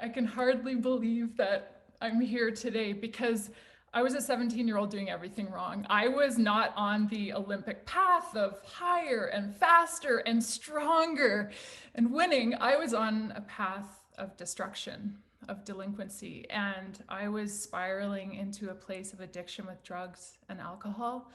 I can hardly believe that I'm here today because I was a 17-year-old doing everything wrong. I was not on the Olympic path of higher and faster and stronger and winning. I was on a path of destruction, of delinquency, and I was spiraling into a place of addiction with drugs and alcohol.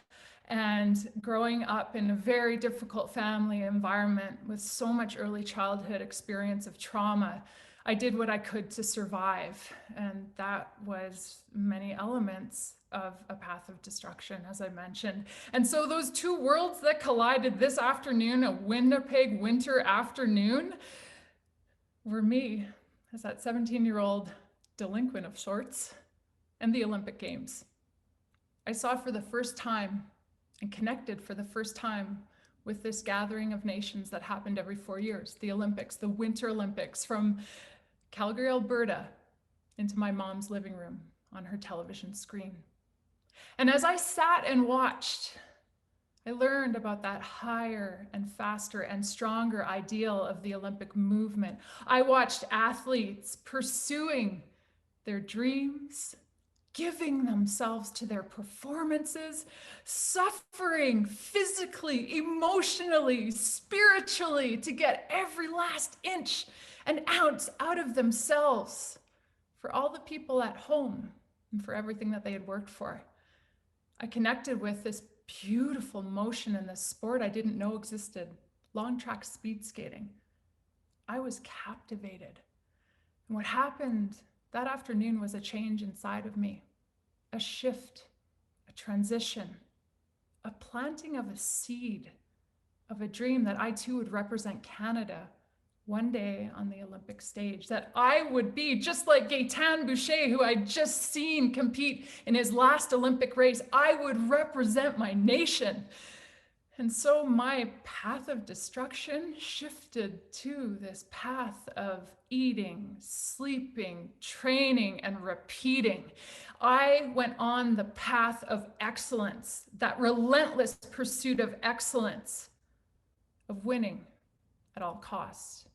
And growing up in a very difficult family environment with so much early childhood experience of trauma, I did what I could to survive. And that was many elements of a path of destruction, as I mentioned. And so those two worlds that collided this afternoon, a Winnipeg winter afternoon, were me as that 17-year-old delinquent of sorts and the Olympic Games. I saw for the first time and connected for the first time with this gathering of nations that happened every 4 years, the Olympics, the Winter Olympics, from Calgary, Alberta, into my mom's living room on her television screen. And as I sat and watched, I learned about that higher and faster and stronger ideal of the Olympic movement. I watched athletes pursuing their dreams, giving themselves to their performances, suffering physically, emotionally, spiritually to get every last inch and ounce out of themselves for all the people at home and for everything that they had worked for. I connected with this beautiful motion in this sport I didn't know existed, long track speed skating. I was captivated. And what happened that afternoon was a change inside of me, a shift, a transition, a planting of a seed of a dream that I too would represent Canada one day on the Olympic stage, that I would be just like Gaetan Boucher, who I'd just seen compete in his last Olympic race. I would represent my nation. And so my path of destruction shifted to this path of eating, sleeping, training, and repeating. I went on the path of excellence, that relentless pursuit of excellence, of winning at all costs.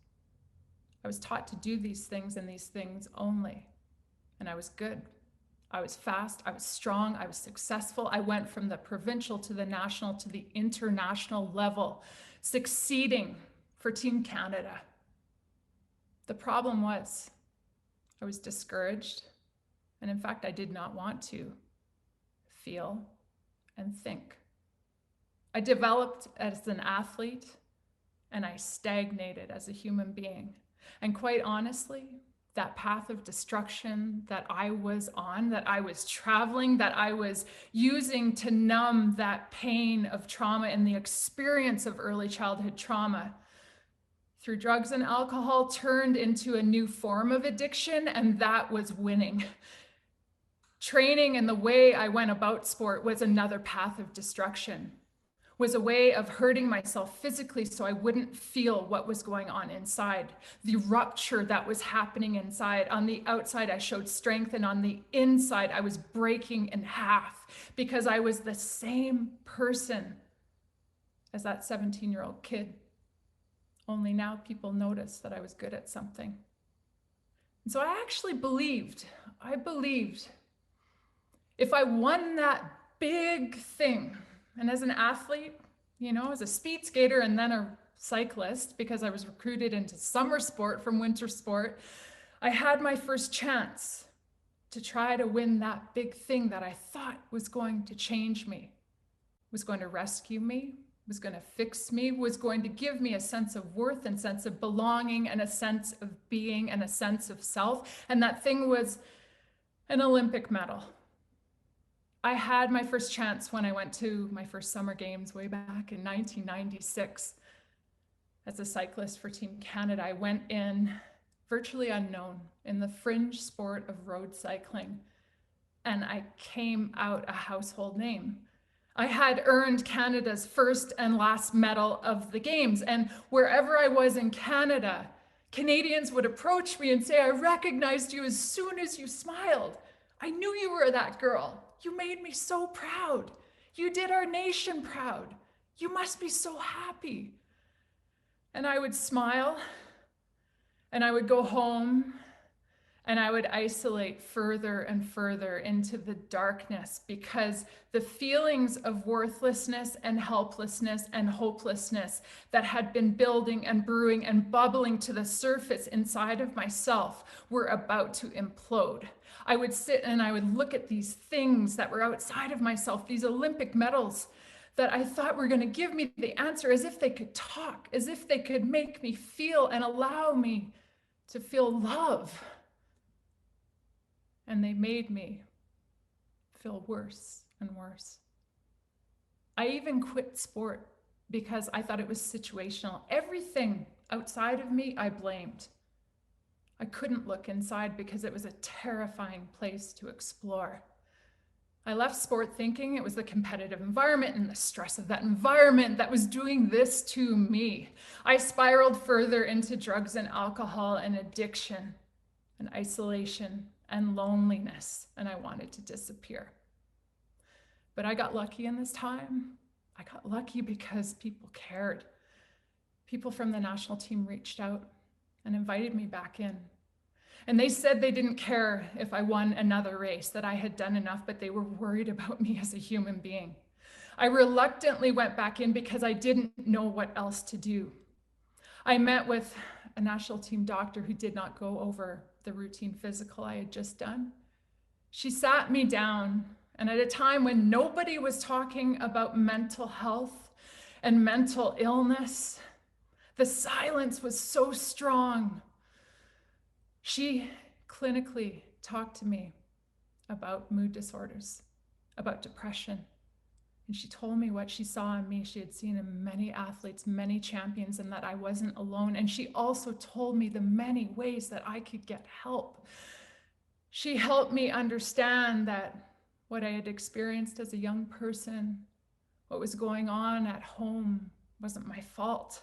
I was taught to do these things and these things only. And I was good. I was fast, I was strong, I was successful. I went from the provincial to the national to the international level, succeeding for Team Canada. The problem was I was discouraged. And in fact, I did not want to feel and think. I developed as an athlete and I stagnated as a human being. And quite honestly, that path of destruction that I was on, that I was traveling, that I was using to numb that pain of trauma and the experience of early childhood trauma through drugs and alcohol turned into a new form of addiction, and that was winning. Training and the way I went about sport was another path of destruction, was a way of hurting myself physically so I wouldn't feel what was going on inside, the rupture that was happening inside. On the outside, I showed strength, and on the inside, I was breaking in half because I was the same person as that 17-year-old kid. Only now people noticed that I was good at something. And so I actually believed if I won that big thing, and as an athlete, as a speed skater and then a cyclist, because I was recruited into summer sport from winter sport, I had my first chance to try to win that big thing that I thought was going to change me, was going to rescue me, was going to fix me, was going to give me a sense of worth and sense of belonging and a sense of being and a sense of self. And that thing was an Olympic medal. I had my first chance when I went to my first summer games way back in 1996 as a cyclist for Team Canada. I went in virtually unknown in the fringe sport of road cycling, and I came out a household name. I had earned Canada's first and last medal of the games, and wherever I was in Canada, Canadians would approach me and say, "I recognized you as soon as you smiled. I knew you were that girl. You made me so proud. You did our nation proud. You must be so happy." And I would smile, and I would go home, And I would isolate further and further into the darkness because the feelings of worthlessness and helplessness and hopelessness that had been building and brewing and bubbling to the surface inside of myself were about to implode. I would sit and I would look at these things that were outside of myself, these Olympic medals that I thought were going to give me the answer, as if they could talk, as if they could make me feel and allow me to feel love. And they made me feel worse and worse. I even quit sport because I thought it was situational. Everything outside of me, I blamed. I couldn't look inside because it was a terrifying place to explore. I left sport thinking it was the competitive environment and the stress of that environment that was doing this to me. I spiraled further into drugs and alcohol and addiction and isolation and loneliness, and I wanted to disappear. But I got lucky in this time. I got lucky because people cared. People from the national team reached out and invited me back in. And they said they didn't care if I won another race, that I had done enough, but they were worried about me as a human being. I reluctantly went back in because I didn't know what else to do. I met with a national team doctor who did not go over the routine physical I had just done. She sat me down, and at a time when nobody was talking about mental health and mental illness, the silence was so strong. She clinically talked to me about mood disorders, about depression. And she told me what she saw in me. She had seen in many athletes, many champions, and that I wasn't alone. And she also told me the many ways that I could get help. She helped me understand that what I had experienced as a young person, what was going on at home, wasn't my fault.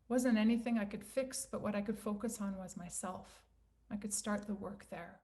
Wasn't anything I could fix, but what I could focus on was myself. I could start the work there.